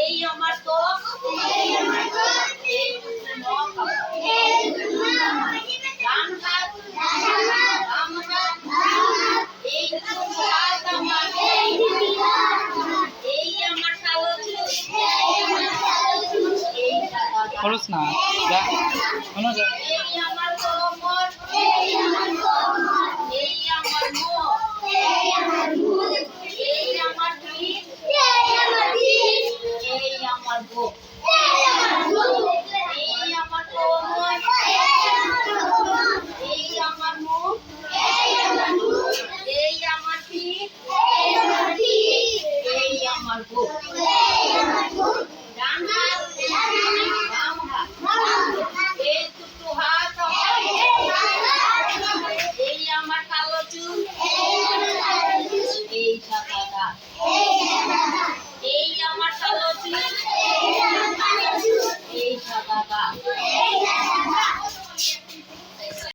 এই আমার ত্বক, এই দুটো নখ, ডান হাত, বাম হাত, এই দুটো হাত আমার, এই আমার কালো চুল, খরচ না যা শোনো যা এই আমার কোমর, এই আমার মুখ, এই আমার পিঠ, এই আমার বুক।